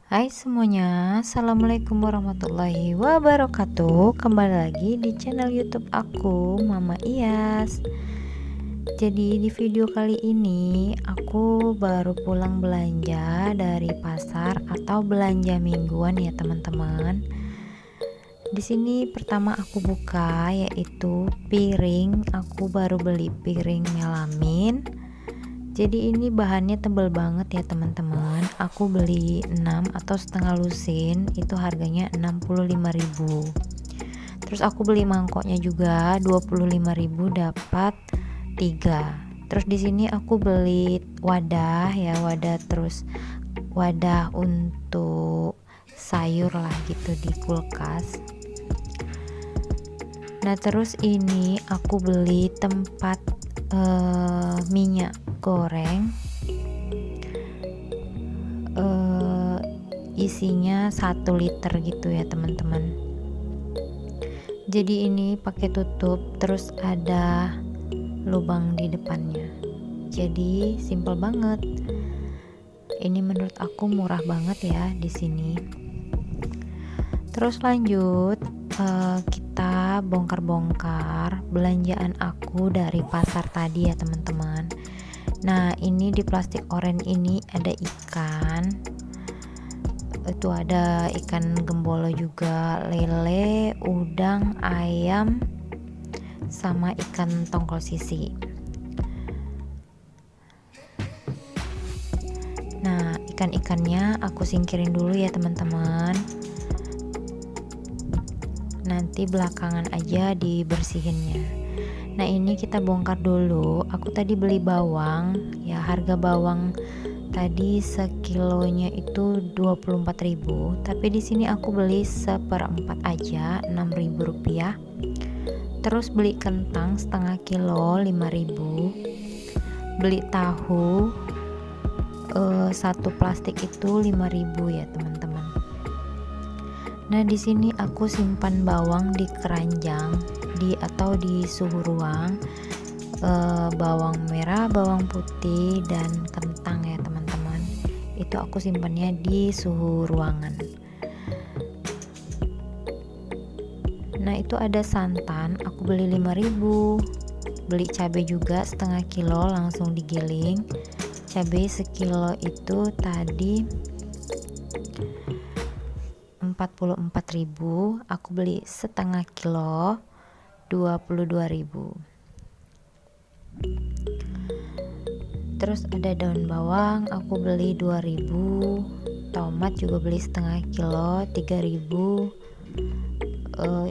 Hai semuanya, Assalamualaikum warahmatullahi wabarakatuh. Kembali lagi di channel YouTube aku, Mama Iyas. Jadi di video kali ini aku baru pulang belanja dari pasar atau belanja mingguan ya teman-teman. Di sini pertama aku buka yaitu piring. Aku baru beli piring melamin. Jadi ini bahannya tebal banget ya teman-teman. Aku beli 6 atau setengah lusin, itu harganya 65.000. Terus aku beli mangkoknya juga 25.000 dapat 3. Terus di sini aku beli wadah ya, terus wadah untuk sayur lah gitu di kulkas. Nah, terus ini aku beli tempat minyak goreng, isinya 1 liter gitu ya teman-teman. Jadi ini pakai tutup, terus ada lubang di depannya. Jadi simple banget. Ini menurut aku murah banget ya di sini. Terus lanjut, kita bongkar-bongkar belanjaan aku dari pasar tadi ya teman-teman. Nah, ini di plastik oranye ini ada ikan. Itu ada ikan gembolo juga, lele, udang, ayam, sama ikan tongkol sisi. Nah, ikan-ikannya aku singkirin dulu ya teman-teman. Nanti belakangan aja dibersihinnya. Nah, ini kita bongkar dulu. Aku tadi beli bawang ya, harga bawang tadi sekilonya itu 24.000, tapi di sini aku beli 1/4 aja, 6.000 rupiah. Terus beli kentang setengah kilo 5.000. Beli tahu satu plastik itu 5.000 ya teman-teman. Nah, di sini aku simpan bawang di keranjang atau di suhu ruang. Bawang merah, bawang putih, dan kentang ya teman-teman. Itu aku simpannya di suhu ruangan. Nah, itu ada santan, aku beli 5.000. Beli cabai juga setengah kilo langsung digiling. Cabai sekilo itu tadi 44.000, aku beli setengah kilo 22.000. Terus ada daun bawang, aku beli 2.000. Tomat juga beli setengah kilo 3.000.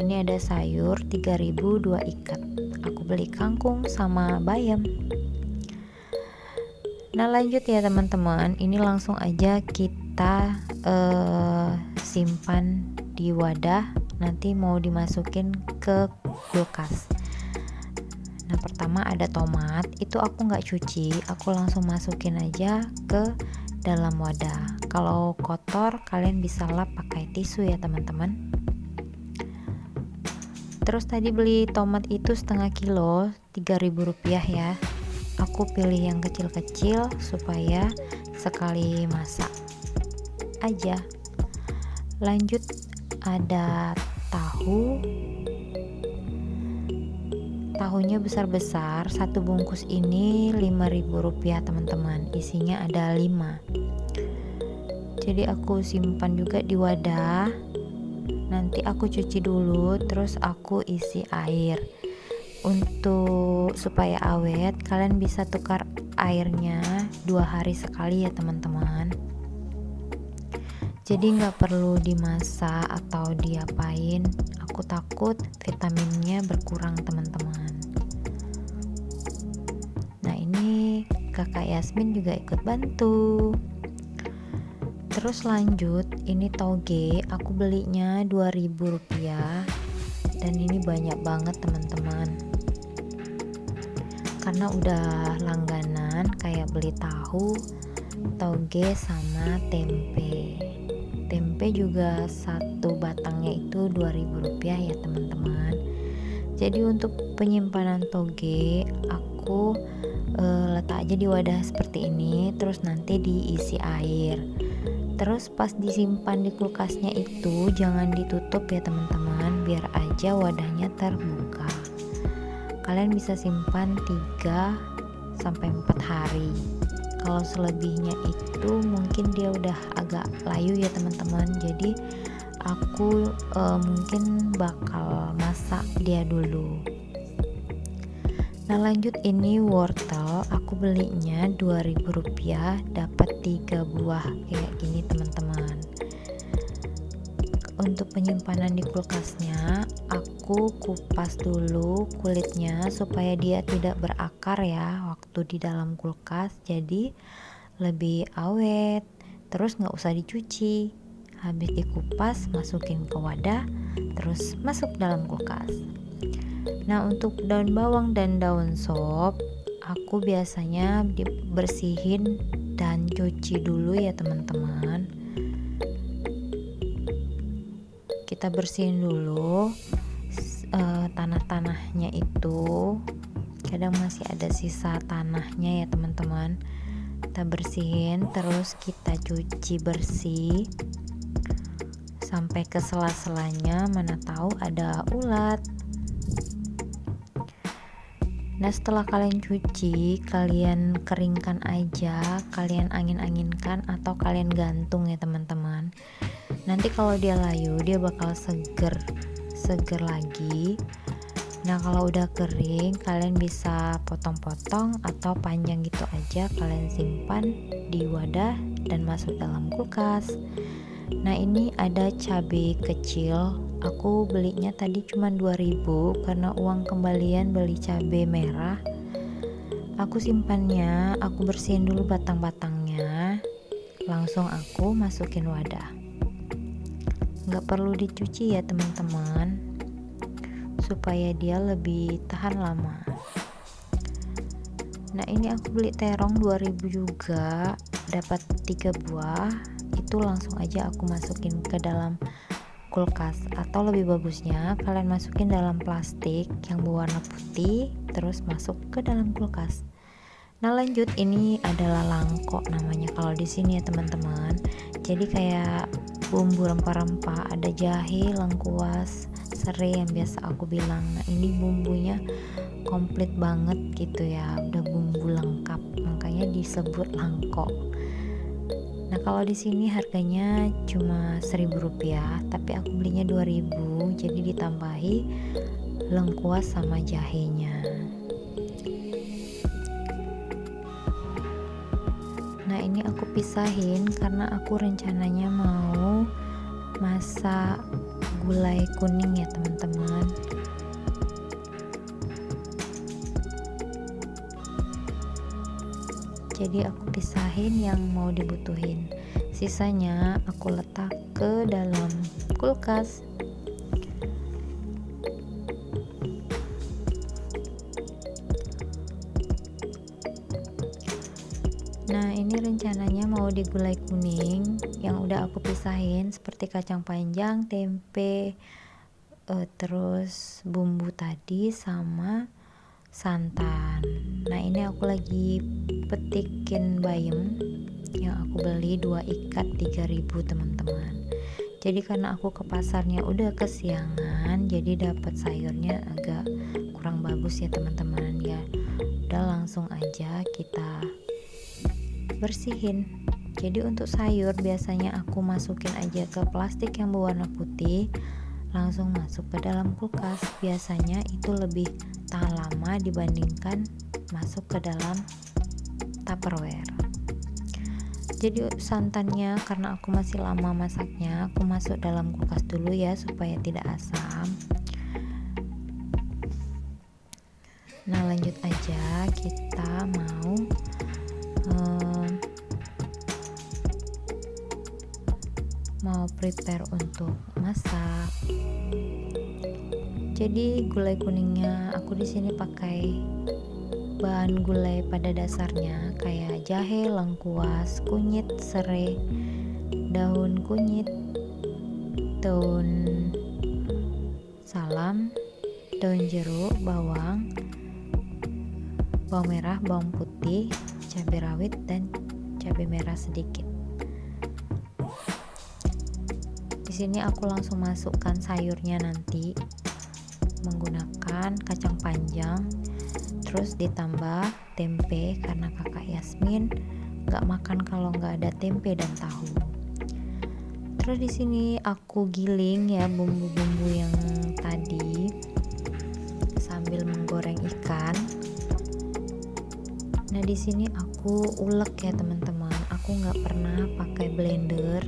Ini ada sayur 3.000 2 ikat. Aku beli kangkung sama bayam. Nah, lanjut ya teman-teman, ini langsung aja kita simpan di wadah, nanti mau dimasukin ke kulkas. Nah, pertama ada tomat, itu aku nggak cuci, aku langsung masukin aja ke dalam wadah. Kalau kotor kalian bisa lap pakai tisu ya teman-teman. Terus tadi beli tomat itu setengah kilo 3.000 rupiah ya. Aku pilih yang kecil-kecil supaya sekali masak aja. Lanjut ada tahunya besar-besar, satu bungkus ini 5.000 rupiah teman-teman, isinya ada 5. Jadi aku simpan juga di wadah, nanti aku cuci dulu, terus aku isi air. Untuk supaya awet, kalian bisa tukar airnya 2 hari sekali ya teman-teman. Jadi nggak perlu dimasak atau diapain, aku takut vitaminnya berkurang teman-teman. Nah, ini kakak Yasmin juga ikut bantu. Terus lanjut, ini toge, aku belinya 2.000 rupiah, dan ini banyak banget teman-teman, karena udah langganan kayak beli tahu, toge, sama tempe. Tempe juga satu batangnya itu 2.000 rupiah ya teman-teman. Jadi untuk penyimpanan toge aku letak aja di wadah seperti ini, terus nanti diisi air. Terus pas disimpan di kulkasnya itu jangan ditutup ya teman-teman, biar aja wadahnya terbuka. Kalian bisa simpan 3 sampai 4 hari. Kalau selebihnya itu mungkin dia udah agak layu ya teman-teman. Jadi aku mungkin bakal masak dia dulu. Nah lanjut, ini wortel aku belinya Rp2.000, dapat 3 buah kayak gini teman-teman. Untuk penyimpanan di kulkasnya aku kupas dulu kulitnya supaya dia tidak berakar ya waktu di dalam kulkas, jadi lebih awet. Terus nggak usah dicuci, habis dikupas masukin ke wadah terus masuk dalam kulkas. Nah untuk daun bawang dan daun sop aku biasanya dibersihin dan cuci dulu ya teman-teman. Kita bersihin dulu tanah-tanahnya itu, kadang masih ada sisa tanahnya ya teman-teman. Kita bersihin terus kita cuci bersih sampai ke sela-selanya, mana tahu ada ulat. Nah setelah kalian cuci, kalian keringkan aja, kalian angin-anginkan atau kalian gantung ya teman-teman. Nanti kalau dia layu dia bakal seger lagi. Nah kalau udah kering kalian bisa potong-potong atau panjang gitu aja, kalian simpan di wadah dan masuk dalam kulkas. Nah ini ada cabai kecil, aku belinya tadi cuma 2.000 karena uang kembalian beli cabai merah. Aku simpannya, aku bersihin dulu batang-batangnya, langsung aku masukin wadah. Nggak perlu dicuci ya teman-teman, supaya dia lebih tahan lama. Nah ini aku beli terong 2.000 juga, dapat 3 buah. Itu langsung aja aku masukin ke dalam kulkas, atau lebih bagusnya kalian masukin dalam plastik yang berwarna putih terus masuk ke dalam kulkas. Nah lanjut, ini adalah langko namanya kalau di sini ya teman-teman. Jadi kayak bumbu rempah-rempah, ada jahe, lengkuas, serai yang biasa aku bilang. Nah ini bumbunya komplit banget gitu ya, udah bumbu lengkap, makanya disebut langko. Nah kalau di sini harganya cuma Rp1.000, tapi aku belinya 2.000, jadi ditambahi lengkuas sama jahenya. Nah ini aku pisahin karena aku rencananya mau masak gulai kuning ya teman-teman. Jadi aku pisahin yang mau dibutuhin, sisanya aku letak ke dalam kulkas. Nah ini rencananya mau digulai kuning yang udah aku pisahin, seperti kacang panjang, tempe, terus bumbu tadi sama santan. Nah ini aku lagi petikin bayam yang aku beli 2 ikat 3.000 teman-teman. Jadi karena aku ke pasarnya udah kesiangan, jadi dapat sayurnya agak kurang bagus ya teman-teman ya. Udah langsung aja kita bersihin. Jadi untuk sayur biasanya aku masukin aja ke plastik yang berwarna putih, langsung masuk ke dalam kulkas. Biasanya itu lebih tahan lama dibandingkan masuk ke dalam Tupperware. Jadi santannya karena aku masih lama masaknya, aku masuk dalam kulkas dulu ya supaya tidak asam. Nah lanjut aja, kita mau prepare untuk masak. Jadi gulai kuningnya aku di sini pakai bahan gulai pada dasarnya kayak jahe, lengkuas, kunyit, serai, daun kunyit, daun salam, daun jeruk, bawang merah, bawang putih, cabai rawit dan cabai merah sedikit. sini aku langsung masukkan sayurnya nanti menggunakan kacang panjang, terus ditambah tempe karena kakak Yasmin nggak makan kalau nggak ada tempe dan tahu. Terus di sini aku giling ya bumbu-bumbu yang tadi sambil menggoreng ikan. Nah di sini aku ulek ya teman-teman. Aku nggak pernah pakai blender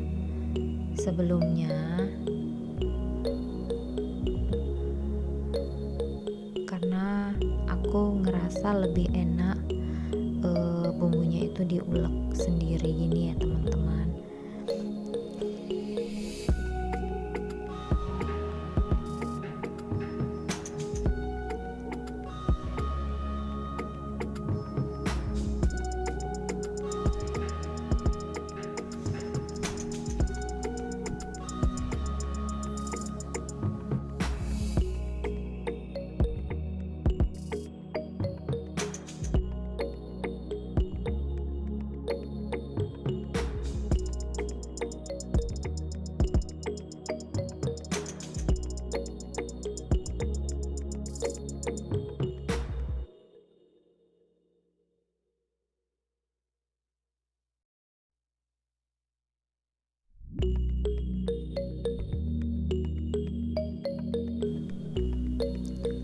sebelumnya, karena aku ngerasa lebih enak bumbunya itu diulek sendiri gini ya teman-teman.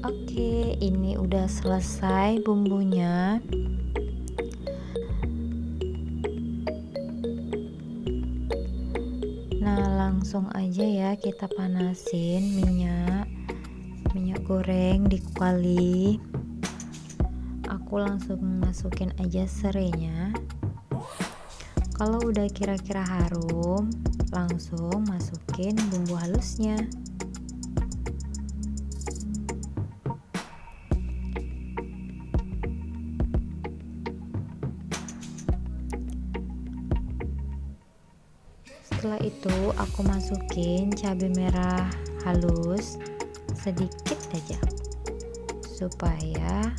Oke, ini udah selesai bumbunya. Nah, langsung aja ya kita panasin minyak goreng di kuali. Aku langsung masukin aja serainya. Kalau udah kira-kira harum, langsung masukin bumbu halusnya. Setelah itu aku masukin cabai merah halus sedikit aja supaya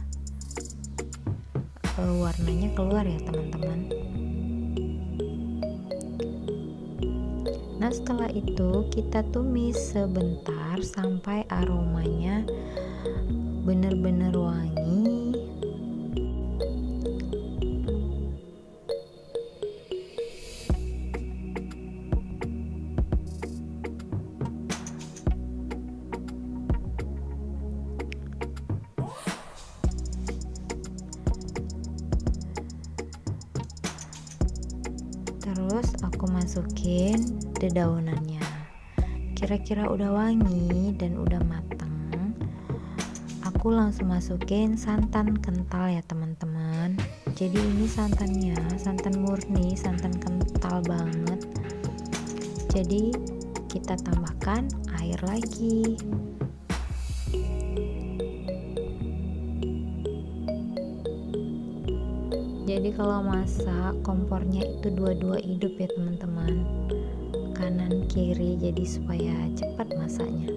warnanya keluar ya teman-teman. Nah setelah itu kita tumis sebentar sampai aromanya bener-bener wangi. Terus aku masukin dedaunannya. Kira-kira udah wangi dan udah matang, aku langsung masukin santan kental ya teman-teman. Jadi ini santannya santan murni, santan kental banget. Jadi kita tambahkan air lagi. Jadi kalau masak kompornya itu dua-dua hidup ya teman-teman, kanan kiri, jadi supaya cepat masaknya.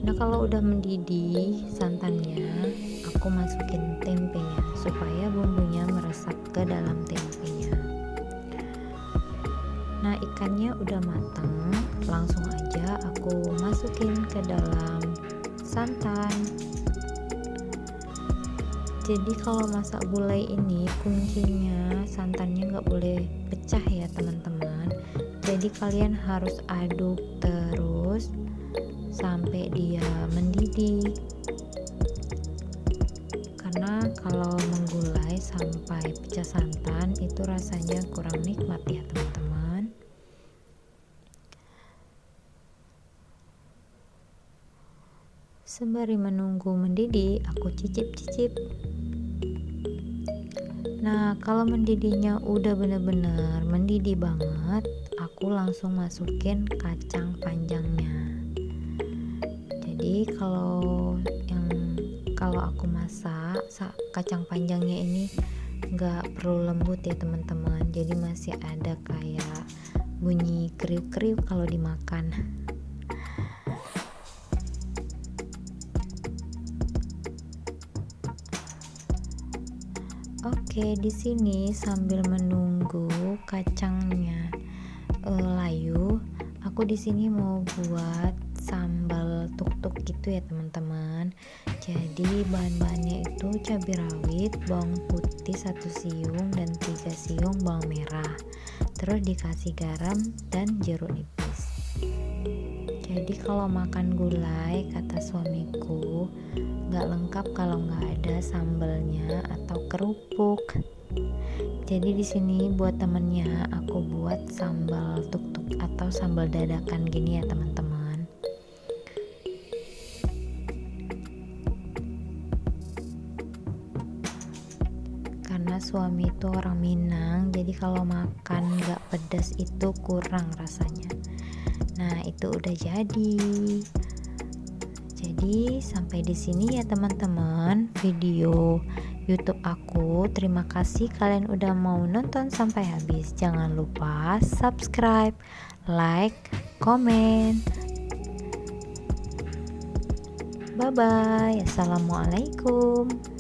Nah kalau udah mendidih santannya, aku masukin tempenya supaya bumbunya meresap ke dalam tempenya. Nah ikannya udah matang, langsung aja aku masukin ke dalam santan. Jadi kalau masak gulai ini kuncinya santannya nggak boleh pecah ya teman-teman. Jadi kalian harus aduk terus sampai dia mendidih. Karena kalau menggulai sampai pecah santan itu rasanya kurang nikmat ya teman-teman. Sembari menunggu mendidih, aku cicip-cicip. Nah kalau mendidihnya udah bener-bener mendidih banget, aku langsung masukin kacang panjangnya. Jadi kalau aku masak kacang panjangnya ini nggak perlu lembut ya teman-teman, jadi masih ada kayak bunyi kriuk-kriuk kalau dimakan. Oke, di sini sambil menunggu kacangnya layu, Aku di sini mau buat sambal tuk-tuk gitu ya teman-teman. Jadi bahan-bahannya itu cabai rawit, bawang putih 1 siung dan 3 siung bawang merah. Terus dikasih garam dan jeruk nipis. Jadi kalau makan gulai, kata suamiku, nggak lengkap kalau nggak ada sambalnya atau kerupuk. Jadi di sini buat temennya aku buat sambal tuk-tuk atau sambal dadakan gini ya teman-teman. Karena suami itu orang Minang, jadi kalau makan nggak pedas itu kurang rasanya. Nah, itu udah jadi. Jadi sampai di sini ya teman-teman video YouTube aku. Terima kasih kalian udah mau nonton sampai habis. Jangan lupa subscribe, like, komen. Bye bye. Assalamualaikum.